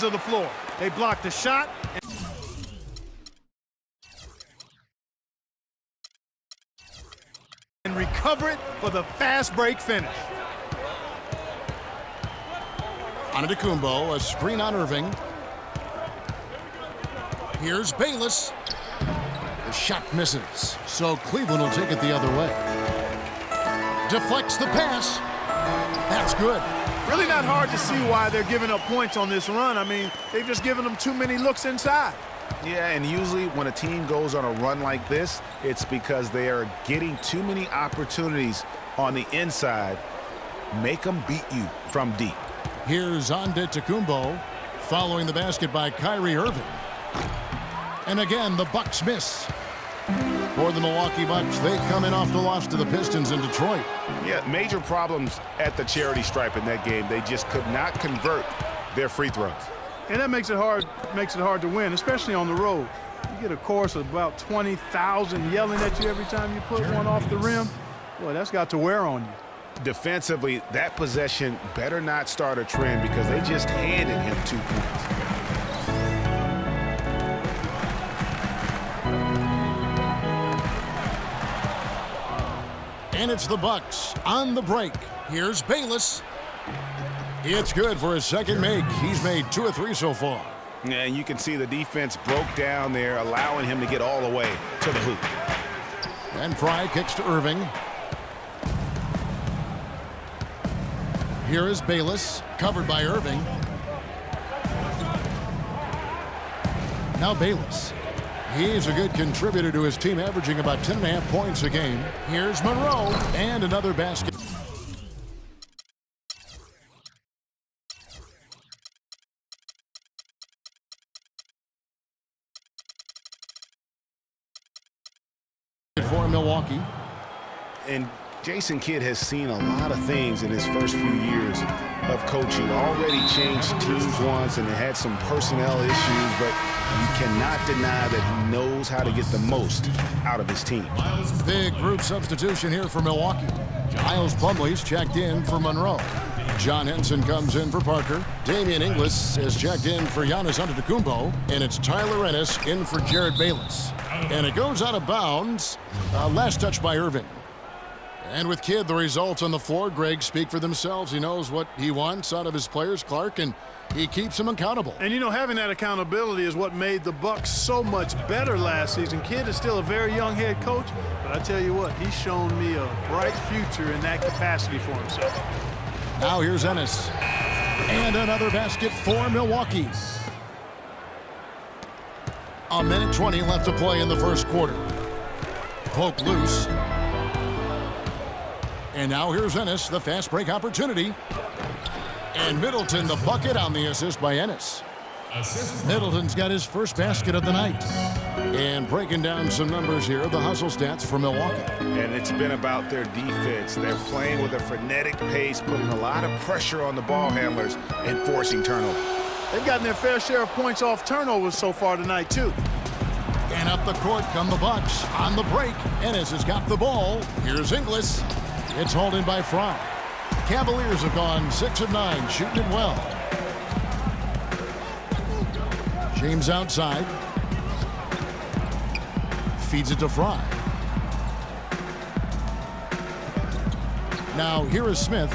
ends of the floor. They block the shot and recover it for the fast break finish. Antetokounmpo, a screen on Irving. Here's Bayless. The shot misses, so Cleveland will take it the other way. Deflects the pass. That's good. Really not hard to see why they're giving up points on this run. I mean, they've just given them too many looks inside. Yeah, and usually when a team goes on a run like this, it's because they are getting too many opportunities on the inside. Make them beat you from deep. Here's Antetokounmpo, following the basket by Kyrie Irving. And again, the Bucks miss. For the Milwaukee Bucks, they come in off the loss to the Pistons in Detroit. Yeah, major problems at the charity stripe in that game. They just could not convert their free throws. And that makes it hard to win, especially on the road. You get a chorus of about 20,000 yelling at you every time you put one off the rim. Boy, that's got to wear on you. Defensively, that possession better not start a trend because they just handed him 2 points. And it's the Bucks on the break. Here's Bayless. It's good for his second make. He's made 2 of 3 so far. Yeah, and you can see the defense broke down there, allowing him to get all the way to the hoop. And Fry kicks to Irving. Here is Bayless, covered by Irving. Now Bayless. He's a good contributor to his team, averaging about 10.5 points a game. Here's Monroe, and another basket. For Milwaukee. And Jason Kidd has seen a lot of things in his first few years of coaching. Already changed teams once and had some personnel issues, but you cannot deny that he knows how to get the most out of his team. Big group substitution here for Milwaukee. Miles Plumlee's checked in for Monroe. John Henson comes in for Parker. Damian Inglis is checked in for Giannis Antetokounmpo. And it's Tyler Ennis in for Jared Bayless. And it goes out of bounds. Last touch by Irving. And with Kidd, the results on the floor, Greg, speak for themselves. He knows what he wants out of his players, Clark, and he keeps them accountable. And, you know, having that accountability is what made the Bucks so much better last season. Kidd is still a very young head coach, but I tell you what, he's shown me a bright future in that capacity for himself. Now here's Ennis. And another basket for Milwaukee. 1:20 left to play in the first quarter. Poke loose. And now here's Ennis, the fast break opportunity. And Middleton, the bucket on the assist by Ennis. Middleton's got his first basket of the night. And breaking down some numbers here, the hustle stats for Milwaukee. And it's been about their defense. They're playing with a frenetic pace, putting a lot of pressure on the ball handlers and forcing turnovers. They've gotten their fair share of points off turnovers so far tonight, too. And up the court come the Bucks on the break. Ennis has got the ball. Here's Inglis. It's hauled in by Fry. Cavaliers have gone 6 of 9, shooting it well. James outside. Feeds it to Fry. Now here is Smith.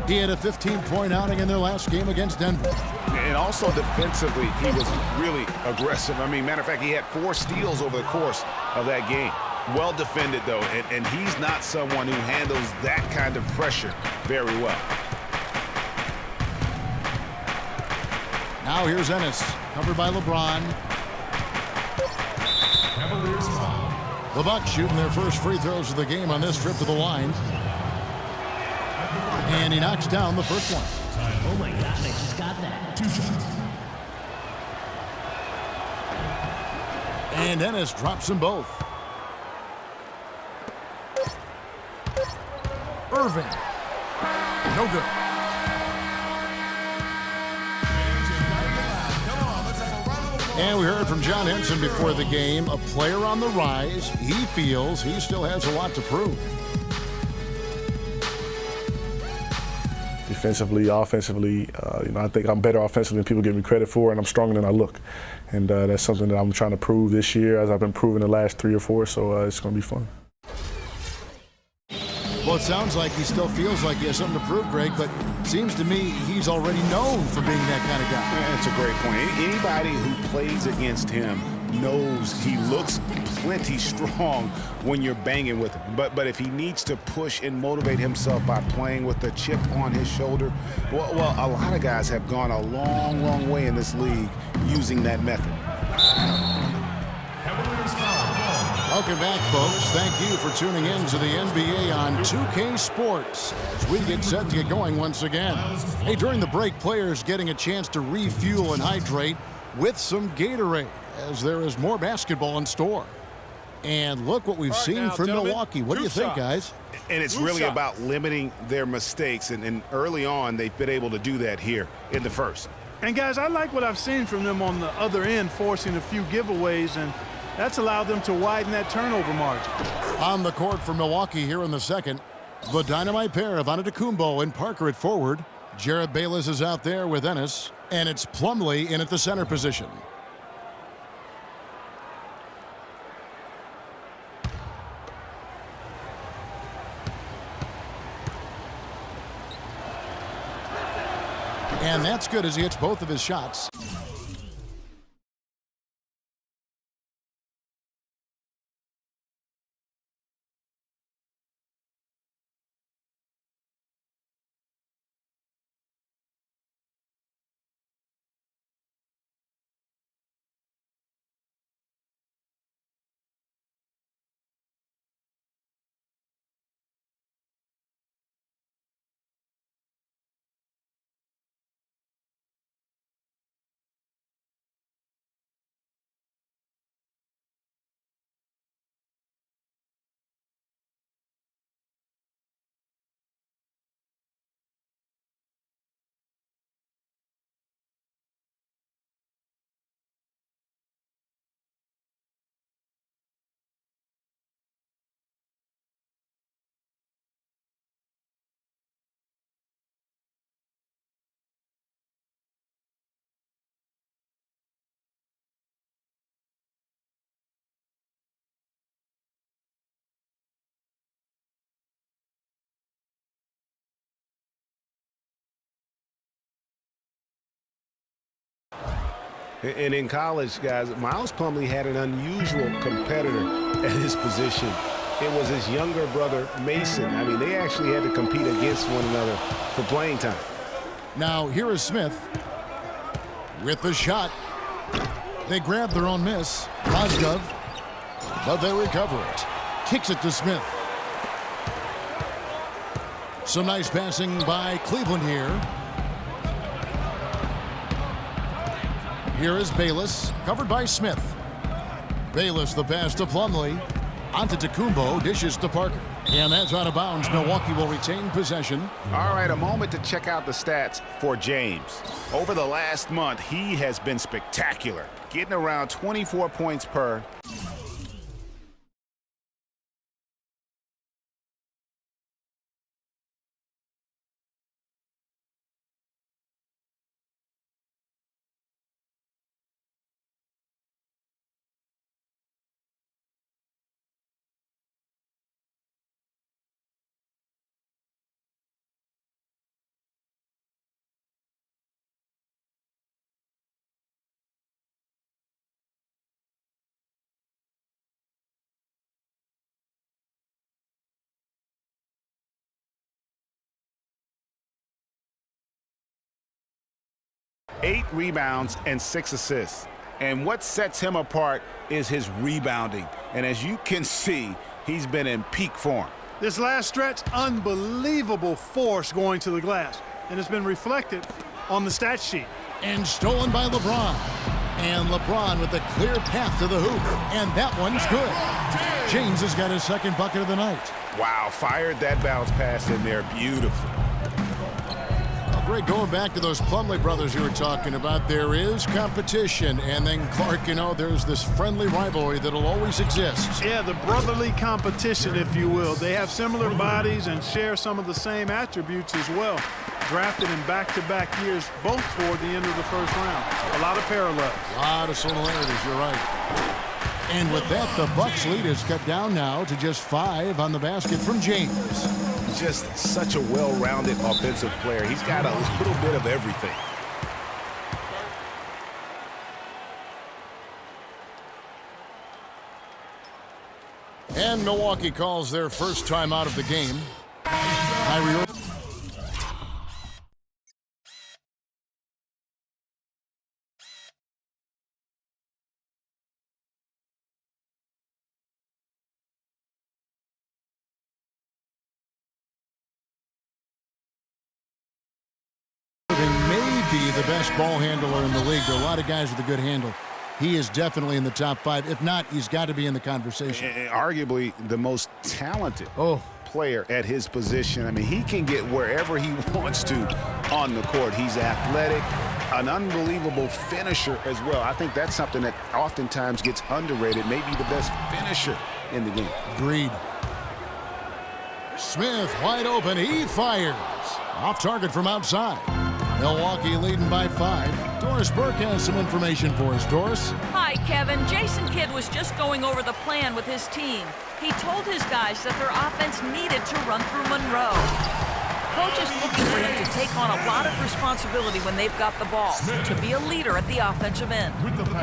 He had a 15-point outing in their last game against Denver. And also defensively, he was really aggressive. I mean, matter of fact, he had 4 steals over the course of that game. Well defended, though, and he's not someone who handles that kind of pressure very well. Now here's Ennis, covered by LeBron. The Bucks shooting their first free throws of the game on this trip to the line. And he knocks down the first one. Oh my gosh, I just got that. 2 shots. And Ennis drops them both. Irving. No good. And we heard from John Henson before the game, a player on the rise. He feels he still has a lot to prove. It defensively, offensively. I think I'm better offensively than people give me credit for, and I'm stronger than I look. And that's something that I'm trying to prove this year, as I've been proving the last 3 or 4. So it's going to be fun. Well, it sounds like he still feels like he has something to prove, Greg, but seems to me he's already known for being that kind of guy. Yeah, that's a great point. Anybody who plays against him knows he looks plenty strong when you're banging with him. But if he needs to push and motivate himself by playing with a chip on his shoulder, well, a lot of guys have gone a long, long way in this league using that method. Welcome back, folks. Thank you for tuning in to the NBA on 2K Sports as we get set to get going once again. Hey, during the break, players getting a chance to refuel and hydrate with some Gatorade as there is more basketball in store. And look what we've seen from Milwaukee. What do you think, guys? And it's really about limiting their mistakes, and early on they've been able to do that here in the first. And guys, I like what I've seen from them on the other end, forcing a few giveaways, and that's allowed them to widen that turnover margin. On the court for Milwaukee here in the second, the dynamite pair of Antetokounmpo and Parker at forward. Jared Bayless is out there with Ennis, and it's Plumlee in at the center position. And that's good as he hits both of his shots. And in college, guys, Miles Plumlee had an unusual competitor at his position. It was his younger brother, Mason. I mean, they actually had to compete against one another for playing time. Now, here is Smith with the shot. They grab their own miss. Mozgov, but they recover it. Kicks it to Smith. Some nice passing by Cleveland here. Here is Bayless, covered by Smith. Bayless, the pass to Plumlee. Antetokounmpo dishes to Parker. And that's out of bounds. Milwaukee will retain possession. All right, a moment to check out the stats for James. Over the last month, he has been spectacular, getting around 24 points per. Eight rebounds and 6 assists. And what sets him apart is his rebounding. And as you can see, he's been in peak form. This last stretch, unbelievable force going to the glass. And it's been reflected on the stat sheet. And stolen by LeBron. And LeBron with a clear path to the hoop. And that one's good. James has got his second bucket of the night. Wow, fired that bounce pass in there beautifully. Greg, going back to those Plumlee brothers you were talking about, there is competition. And then Clark, you know, there's this friendly rivalry that'll always exist. Yeah, the brotherly competition, if you will. They have similar bodies and share some of the same attributes as well. drafted in back-to-back years, both toward the end of the first round. A lot of parallels. A lot of similarities, you're right. And with that, the Bucks lead is cut down now to just 5 on the basket from James. Just such a well-rounded offensive player. He's got a little bit of everything. And Milwaukee calls their first time out of the game. Kyrie Irving. May be the best ball handler in the league. There are a lot of guys with a good handle. He is definitely in the top 5. If not, he's got to be in the conversation. And arguably the most talented player at his position. I mean, he can get wherever he wants to on the court. He's athletic, an unbelievable finisher as well. I think that's something that oftentimes gets underrated. Maybe the best finisher in the game. Agreed. Smith wide open. He fires. Off target from outside. Milwaukee leading by 5. Doris Burke has some information for us. Doris? Hi, Kevin. Jason Kidd was just going over the plan with his team. He told his guys that their offense needed to run through Monroe. Coach is looking for him to take on a lot of responsibility when they've got the ball, to be a leader at the offensive end.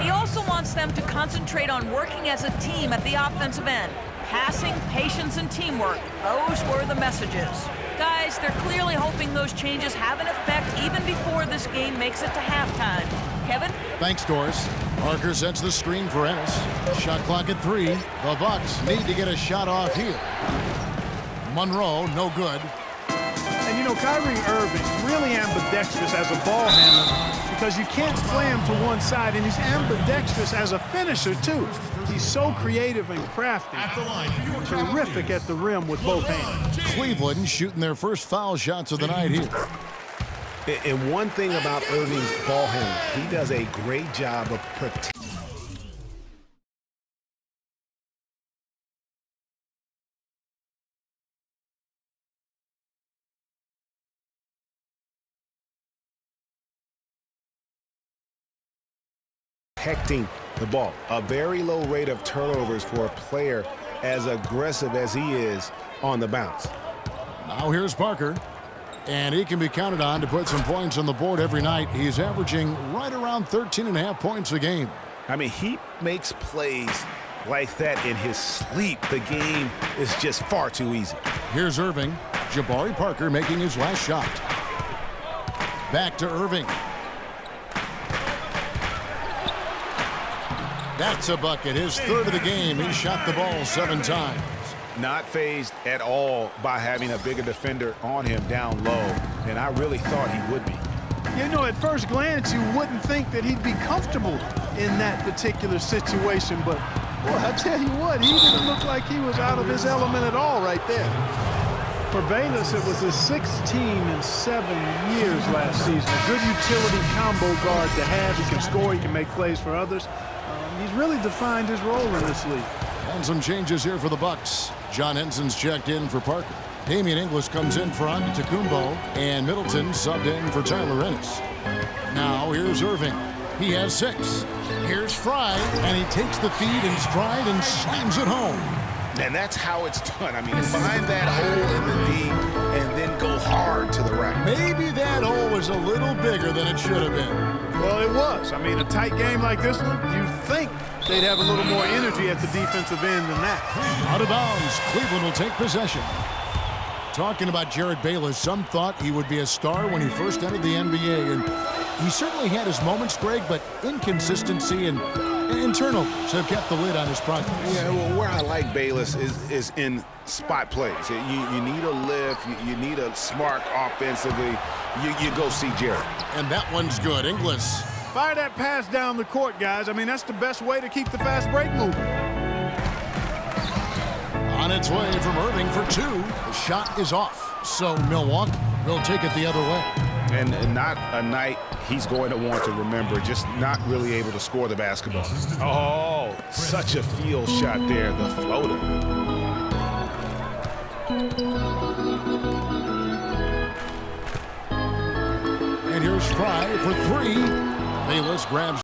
He also wants them to concentrate on working as a team at the offensive end. Passing, patience, and teamwork. Those were the messages. Guys, they're clearly hoping those changes have an effect even before this game makes it to halftime. Kevin? Thanks, Doris. Parker sets the screen for Ennis. Shot clock at 3. The Bucks need to get a shot off here. Monroe, no good. And, you know, Kyrie Irving, really ambidextrous as a ball handler because you can't play him to one side, and he's ambidextrous as a finisher, too. He's so creative and crafty. Terrific at the rim with both hands. Cleveland shooting their first foul shots of the night here. And one thing about Irving's ball handling, he does a great job of protecting the ball. A very low rate of turnovers for a player as aggressive as he is on the bounce. Now here's Parker. And he can be counted on to put some points on the board every night. He's averaging right around 13.5 points a game. I mean, he makes plays like that in his sleep. The game is just far too easy. Here's Irving. Jabari Parker making his last shot. Back to Irving. That's a bucket. His third of the game. He shot the ball 7 times. Not fazed at all by having a bigger defender on him down low, and I really thought he would be. You know, at first glance, you wouldn't think that he'd be comfortable in that particular situation, but, boy, I tell you what, he didn't look like he was out of his element at all right there. For Bayless, it was his 6th team in 7 years last season. A good utility combo guard to have. He can score, he can make plays for others. He's really defined his role in this league. And some changes here for the Bucks. John Henson's checked in for Parker. Damian Inglis comes in for Antetokounmpo, and Middleton subbed in for Tyler Ennis. Now here's Irving. He has 6. Here's Fry, and he takes the feed in stride and slams it home. And that's how it's done. I mean, find that hole in the D and then go hard to the right. Maybe that hole was a little bigger than it should have been. Well, it was. I mean, a tight game like this one, you'd think they'd have a little more energy at the defensive end than that. Out of bounds, Cleveland will take possession. Talking about Jared Bayless, some thought he would be a star when he first entered the NBA, and he certainly had his moments, Greg, but inconsistency and turnovers have kept the lid on his progress. Yeah, well, where I like Bayless is in spot plays. You need a lift, you need a spark offensively, you go see Jared. And that one's good. Inglis. Fire that pass down the court, guys. I mean, that's the best way to keep the fast break moving. On its way from Irving for 2. The shot is off. So Milwaukee will take it the other way. And not a night he's going to want to remember, just not really able to score the basketball. Oh, such a field shot there, the floater. Bayless Fry for three. Bayless grabs